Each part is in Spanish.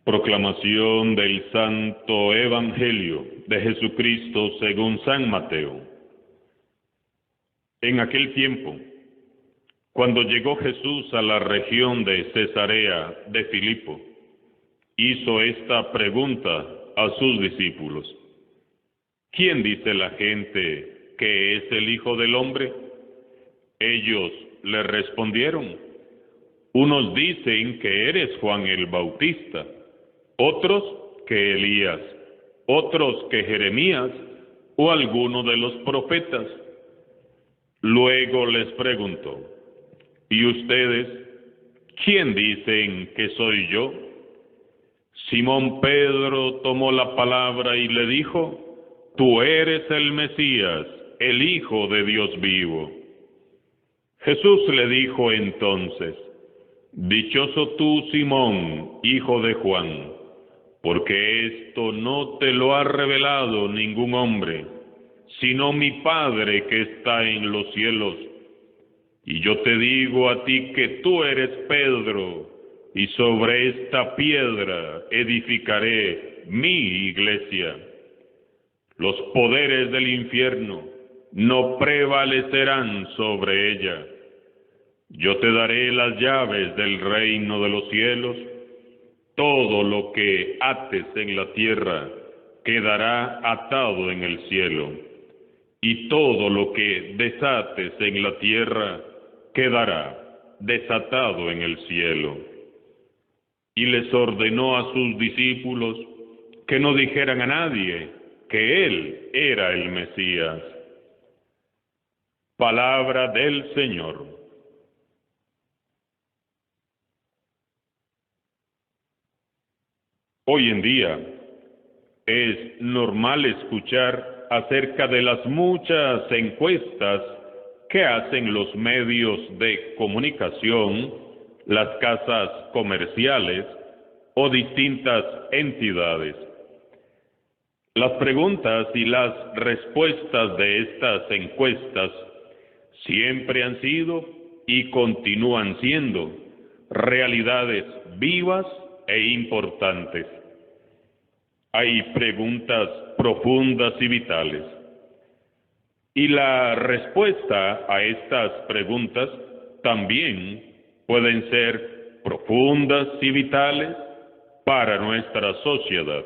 Proclamación del Santo Evangelio de Jesucristo según San Mateo. En aquel tiempo, cuando llegó Jesús a la región de Cesarea de Filipo, hizo esta pregunta a sus discípulos: ¿Quién dice la gente que es el Hijo del Hombre? Ellos le respondieron: unos dicen que eres Juan el Bautista, otros que Elías, otros que Jeremías o alguno de los profetas. Luego les preguntó: ¿y ustedes quién dicen que soy yo? Simón Pedro tomó la palabra y le dijo: tú eres el Mesías, el Hijo de Dios vivo. Jesús le dijo entonces: dichoso tú, Simón, hijo de Juan, porque esto no te lo ha revelado ningún hombre, sino mi Padre que está en los cielos. Y yo te digo a ti que tú eres Pedro, y sobre esta piedra edificaré mi iglesia. Los poderes del infierno no prevalecerán sobre ella. Yo te daré las llaves del reino de los cielos. Todo lo que ates en la tierra quedará atado en el cielo, y todo lo que desates en la tierra quedará desatado en el cielo. Y les ordenó a sus discípulos que no dijeran a nadie que él era el Mesías. Palabra del Señor. Hoy en día es normal escuchar acerca de las muchas encuestas que hacen los medios de comunicación, las casas comerciales o distintas entidades. Las preguntas y las respuestas de estas encuestas siempre han sido y continúan siendo realidades vivas e importantes. Hay preguntas profundas y vitales. Y la respuesta a estas preguntas también pueden ser profundas y vitales para nuestra sociedad.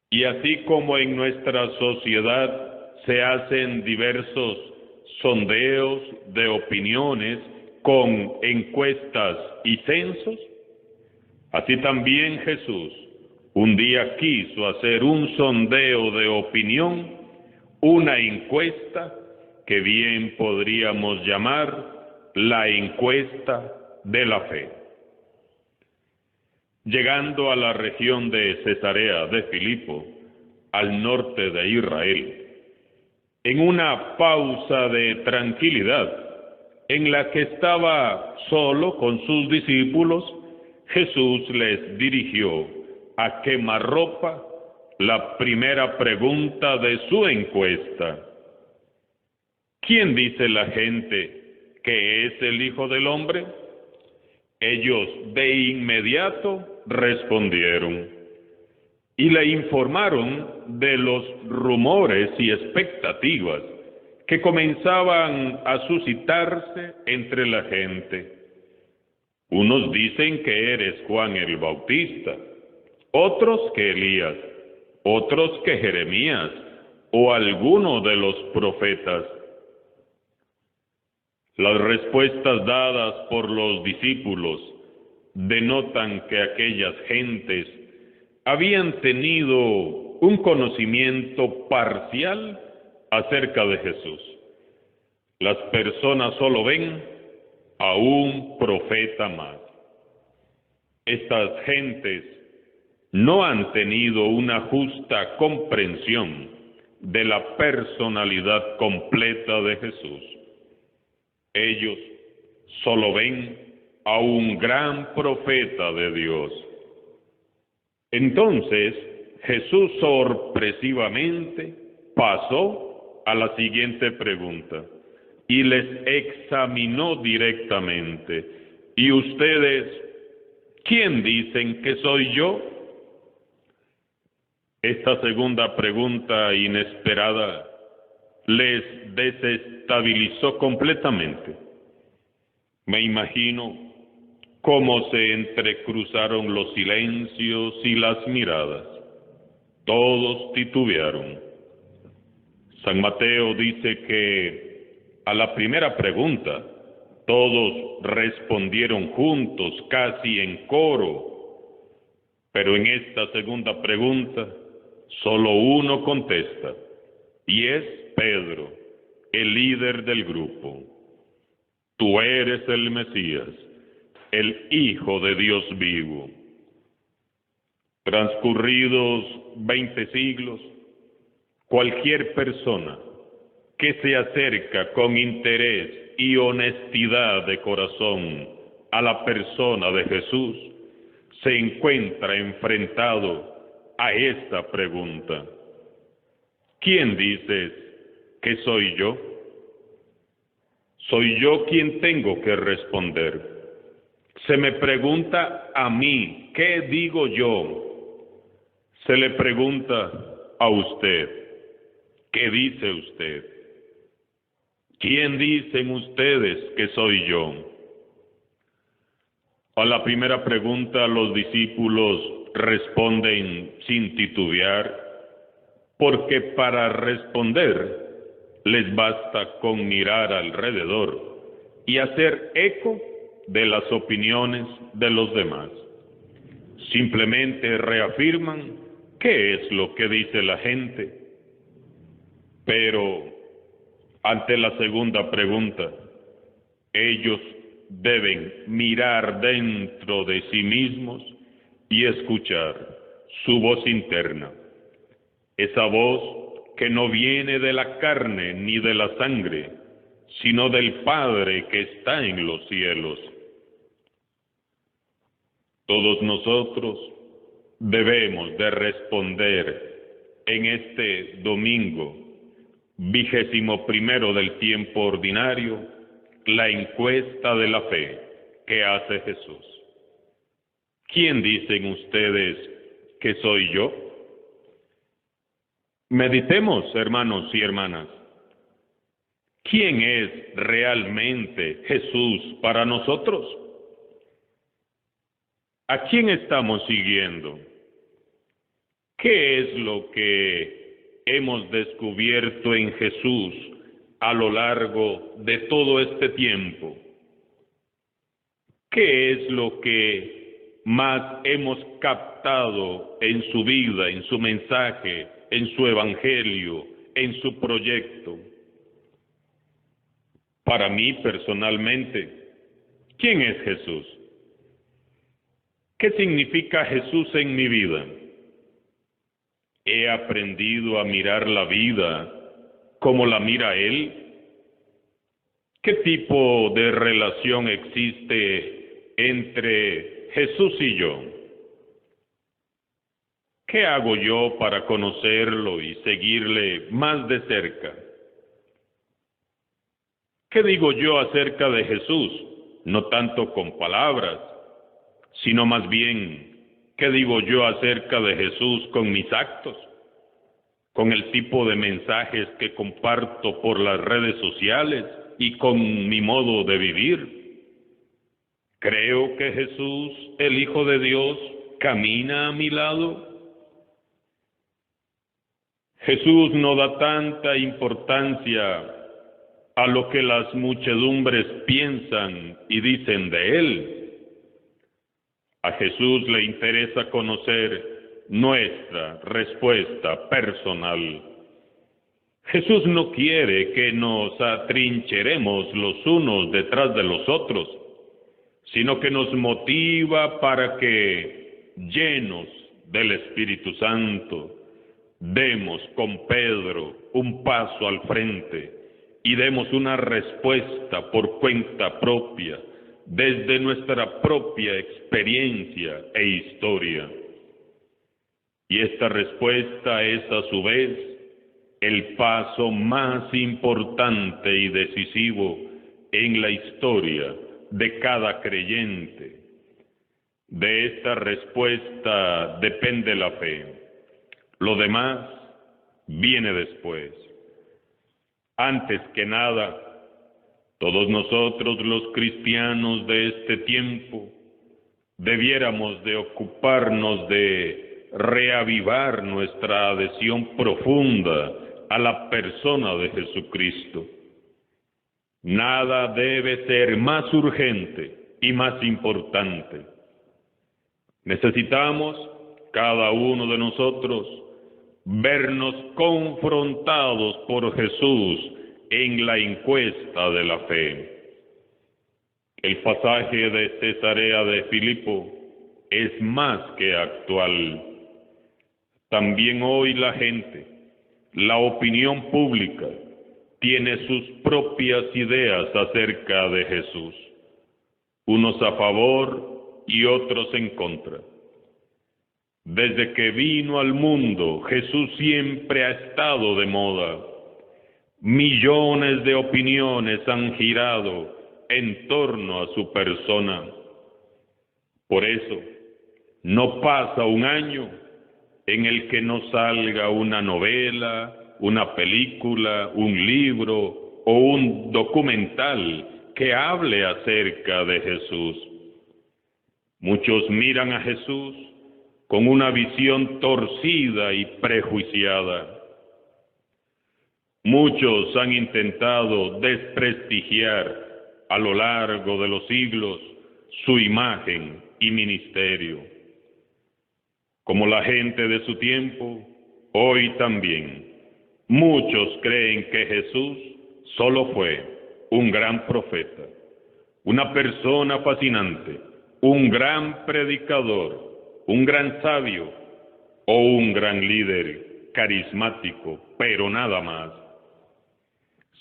Y así como en nuestra sociedad se hacen diversos sondeos de opiniones con encuestas y censos, así también Jesús un día quiso hacer un sondeo de opinión, una encuesta que bien podríamos llamar la encuesta de la fe. Llegando a la región de Cesarea de Filipo, al norte de Israel, en una pausa de tranquilidad en la que estaba solo con sus discípulos, Jesús les dirigió a quemarropa la primera pregunta de su encuesta: ¿quién dice la gente que es el Hijo del Hombre? Ellos de inmediato respondieron y le informaron de los rumores y expectativas que comenzaban a suscitarse entre la gente. Unos dicen que eres Juan el Bautista, otros que Elías, otros que Jeremías o alguno de los profetas. Las respuestas dadas por los discípulos denotan que aquellas gentes habían tenido un conocimiento parcial acerca de Jesús. Las personas solo ven a un profeta más. Estas gentes no han tenido una justa comprensión de la personalidad completa de Jesús. Ellos solo ven a un gran profeta de Dios. Entonces, Jesús sorpresivamente pasó a la siguiente pregunta y les examinó directamente: ¿y ustedes ¿quién dicen que soy yo? Esta segunda pregunta inesperada les desestabilizó completamente. Me imagino cómo se entrecruzaron los silencios y las miradas. Todos titubearon. San Mateo dice que a la primera pregunta todos respondieron juntos, casi en coro. Pero en esta segunda pregunta solo uno contesta, y es Pedro, el líder del grupo. Tú eres el Mesías, el Hijo de Dios vivo. Transcurridos 20 siglos, cualquier persona que se acerca con interés y honestidad de corazón a la persona de Jesús se encuentra enfrentado a esta pregunta: ¿quién dices que soy yo? Soy yo quien tengo que responder. Se me pregunta a mí, ¿qué digo yo? Se le pregunta a usted, ¿qué dice usted? ¿Quién dicen ustedes que soy yo? A la primera pregunta los discípulos responden sin titubear, porque para responder les basta con mirar alrededor y hacer eco de las opiniones de los demás. Simplemente reafirman qué es lo que dice la gente. Pero ante la segunda pregunta, ellos deben mirar dentro de sí mismos y escuchar su voz interna. Esa voz que no viene de la carne ni de la sangre, sino del Padre que está en los cielos. Todos nosotros debemos de responder en este domingo 21º del tiempo ordinario la encuesta de la fe que hace Jesús. ¿Quién dicen ustedes que soy yo? Meditemos, hermanos y hermanas. ¿Quién es realmente Jesús para nosotros? ¿A quién estamos siguiendo? ¿Qué es lo que hemos descubierto en Jesús a lo largo de todo este tiempo? ¿Qué es lo que más hemos captado en su vida, en su mensaje, en su evangelio, en su proyecto? Para mí personalmente, ¿quién es Jesús? ¿Qué significa Jesús en mi vida? ¿He aprendido a mirar la vida como la mira Él? ¿Qué tipo de relación existe entre Jesús y yo? ¿Qué hago yo para conocerlo y seguirle más de cerca? ¿Qué digo yo acerca de Jesús? No tanto con palabras, sino más bien, ¿qué digo yo acerca de Jesús con mis actos? Con el tipo de mensajes que comparto por las redes sociales y con mi modo de vivir. ¿Creo que Jesús, el Hijo de Dios, camina a mi lado? Jesús no da tanta importancia a lo que las muchedumbres piensan y dicen de Él. A Jesús le interesa conocer nuestra respuesta personal. Jesús no quiere que nos atrincheremos los unos detrás de los otros, sino que nos motiva para que, llenos del Espíritu Santo, demos con Pedro un paso al frente y demos una respuesta por cuenta propia, desde nuestra propia experiencia e historia. Y esta respuesta es a su vez el paso más importante y decisivo en la historia de cada creyente. De esta respuesta depende la fe. Lo demás viene después. Antes que nada, todos nosotros los cristianos de este tiempo debiéramos de ocuparnos de reavivar nuestra adhesión profunda a la persona de Jesucristo. Nada debe ser más urgente y más importante. Necesitamos, cada uno de nosotros, vernos confrontados por Jesús en la encuesta de la fe. El pasaje de Cesarea de Filipo es más que actual. También hoy la gente, la opinión pública, tiene sus propias ideas acerca de Jesús, unos a favor y otros en contra. Desde que vino al mundo, Jesús siempre ha estado de moda. Millones de opiniones han girado en torno a su persona. Por eso, no pasa un año en el que no salga una novela, una película, un libro o un documental que hable acerca de Jesús. Muchos miran a Jesús con una visión torcida y prejuiciada. Muchos han intentado desprestigiar a lo largo de los siglos su imagen y ministerio. Como la gente de su tiempo, hoy también, muchos creen que Jesús solo fue un gran profeta, una persona fascinante, un gran predicador, un gran sabio o un gran líder carismático, pero nada más.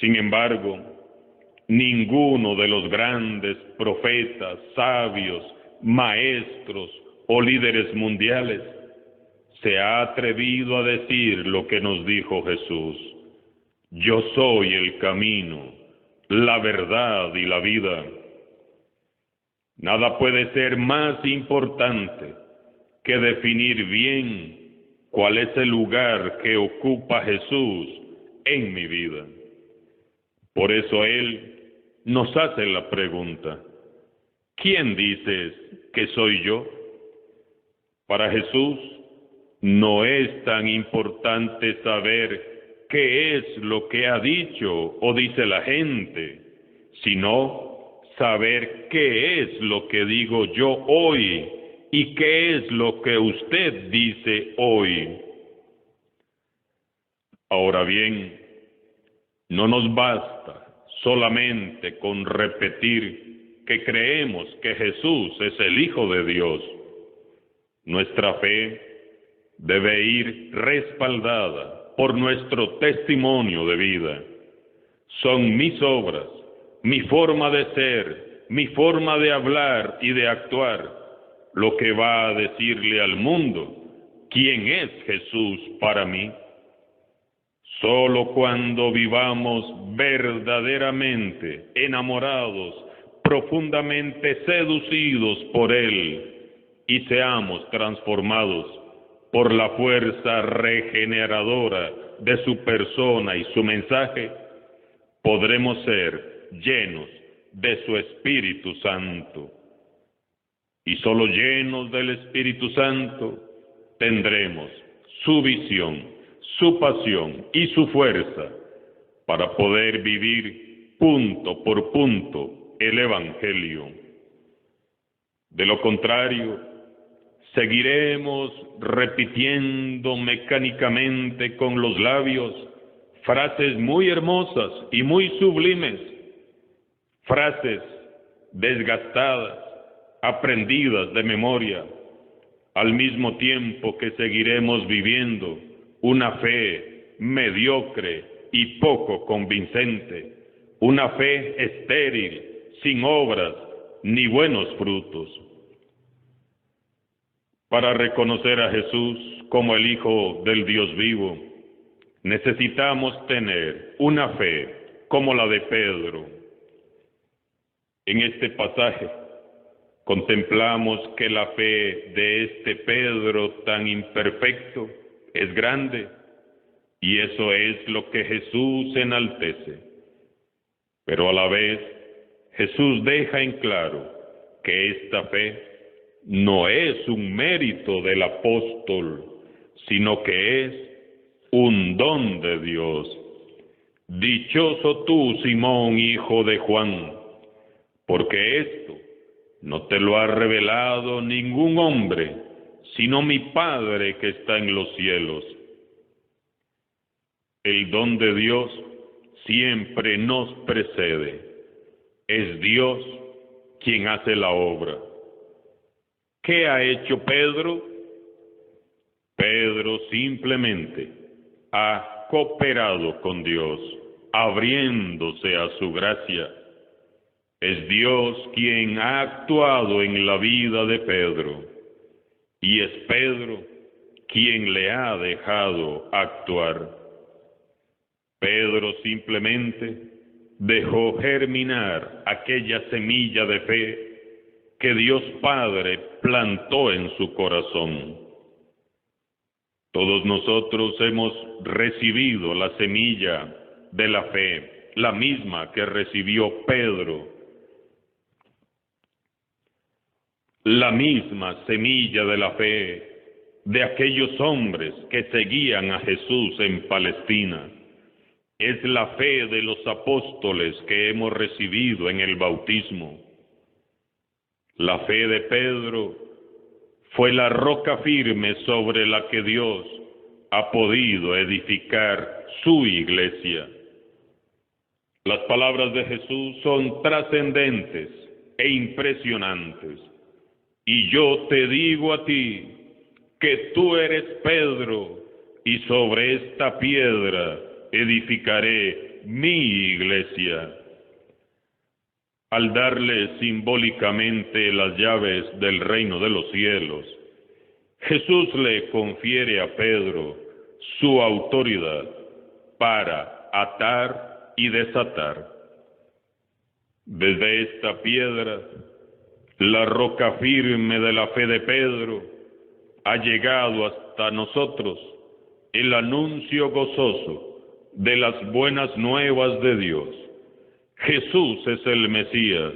Sin embargo, ninguno de los grandes profetas, sabios, maestros o líderes mundiales se ha atrevido a decir lo que nos dijo Jesús: yo soy el camino, la verdad y la vida. Nada puede ser más importante que definir bien cuál es el lugar que ocupa Jesús en mi vida. Por eso Él nos hace la pregunta: ¿quién dices que soy yo? Para Jesús no es tan importante saber qué es lo que ha dicho o dice la gente, sino saber qué es lo que digo yo hoy y qué es lo que usted dice hoy. Ahora bien, no nos basta solamente con repetir que creemos que Jesús es el Hijo de Dios. Nuestra fe debe ir respaldada por nuestro testimonio de vida. Son mis obras, mi forma de ser, mi forma de hablar y de actuar, lo que va a decirle al mundo quién es Jesús para mí. Solo cuando vivamos verdaderamente enamorados, profundamente seducidos por Él y seamos transformados por la fuerza regeneradora de su persona y su mensaje, podremos ser llenos de su Espíritu Santo. Y solo llenos del Espíritu Santo tendremos su visión, su pasión y su fuerza para poder vivir punto por punto el Evangelio. De lo contrario, seguiremos repitiendo mecánicamente con los labios frases muy hermosas y muy sublimes, frases desgastadas, aprendidas de memoria, al mismo tiempo que seguiremos viviendo una fe mediocre y poco convincente, una fe estéril, sin obras ni buenos frutos. Para reconocer a Jesús como el Hijo del Dios vivo, necesitamos tener una fe como la de Pedro. En este pasaje, Contemplamos que la fe de este Pedro tan imperfecto es grande, y eso es lo que Jesús enaltece. Pero a la vez, Jesús deja en claro que esta fe no es un mérito del apóstol, sino que es un don de Dios. Dichoso tú, Simón, hijo de Juan, porque esto no te lo ha revelado ningún hombre, sino mi Padre que está en los cielos. El don de Dios siempre nos precede. Es Dios quien hace la obra. ¿Qué ha hecho Pedro? Pedro simplemente ha cooperado con Dios, abriéndose a su gracia. Es Dios quien ha actuado en la vida de Pedro, y es Pedro quien le ha dejado actuar. Pedro simplemente dejó germinar aquella semilla de fe que Dios Padre plantó en su corazón. Todos nosotros hemos recibido la semilla de la fe, la misma que recibió Pedro, la misma semilla de la fe de aquellos hombres que seguían a Jesús en Palestina. Es la fe de los apóstoles que hemos recibido en el bautismo. La fe de Pedro fue la roca firme sobre la que Dios ha podido edificar su iglesia. Las palabras de Jesús son trascendentes e impresionantes. Y yo te digo a ti que tú eres Pedro, y sobre esta piedra edificaré mi iglesia. Al darle simbólicamente las llaves del reino de los cielos, Jesús le confiere a Pedro su autoridad para atar y desatar. Desde esta piedra, la roca firme de la fe de Pedro, ha llegado hasta nosotros el anuncio gozoso de las buenas nuevas de Dios. Jesús es el Mesías,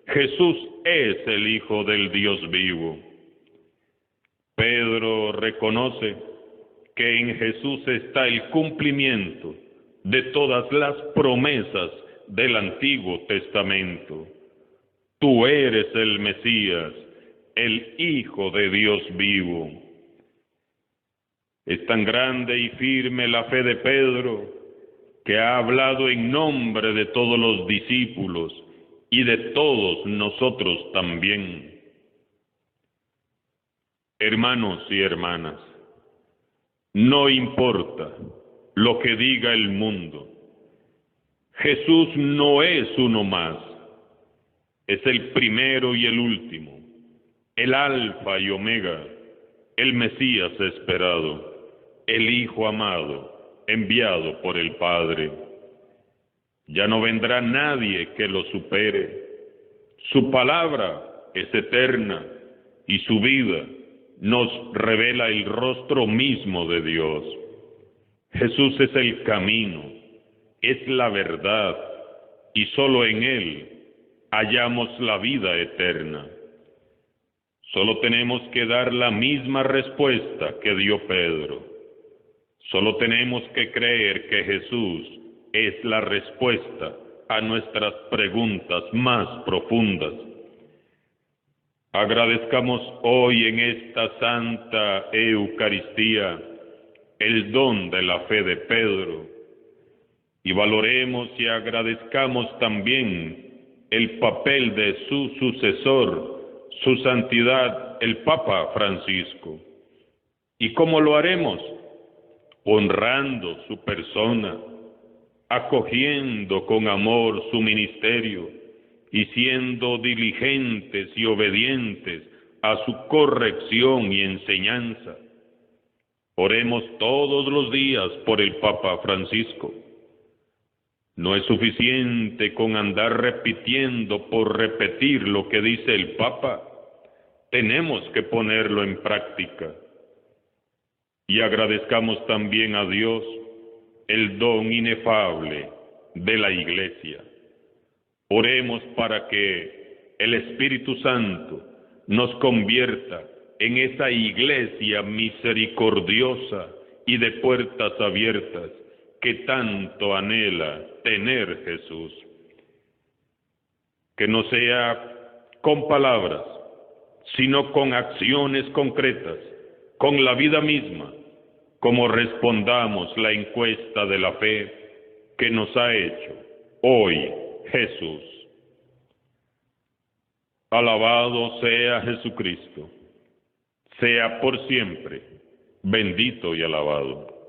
Jesús es el Hijo del Dios vivo. Pedro reconoce que en Jesús está el cumplimiento de todas las promesas del Antiguo Testamento. Tú eres el Mesías, el Hijo de Dios vivo. Es tan grande y firme la fe de Pedro que ha hablado en nombre de todos los discípulos y de todos nosotros también. Hermanos y hermanas, no importa lo que diga el mundo, Jesús no es uno más, es el primero y el último, el Alfa y Omega, el Mesías esperado, el Hijo amado, enviado por el Padre. Ya no vendrá nadie que lo supere. Su palabra es eterna y su vida nos revela el rostro mismo de Dios. Jesús es el camino, es la verdad, y solo en Él hallamos la vida eterna. Solo tenemos que dar la misma respuesta que dio Pedro. Solo tenemos que creer que Jesús es la respuesta a nuestras preguntas más profundas. Agradezcamos hoy en esta Santa Eucaristía el don de la fe de Pedro, y valoremos y agradezcamos también el papel de su sucesor, su santidad, el Papa Francisco. ¿Y cómo lo haremos? Honrando su persona, acogiendo con amor su ministerio y siendo diligentes y obedientes a su corrección y enseñanza. Oremos todos los días por el Papa Francisco. No es suficiente con andar repitiendo por repetir lo que dice el Papa. tenemos que ponerlo en práctica. Y agradezcamos también a Dios el don inefable de la Iglesia. Oremos para que el Espíritu Santo nos convierta en esa Iglesia misericordiosa y de puertas abiertas que tanto anhela tener Jesús. Que no sea con palabras, sino con acciones concretas, con la vida misma, como respondamos la encuesta de la fe que nos ha hecho hoy Jesús. Alabado sea Jesucristo, sea por siempre bendito y alabado.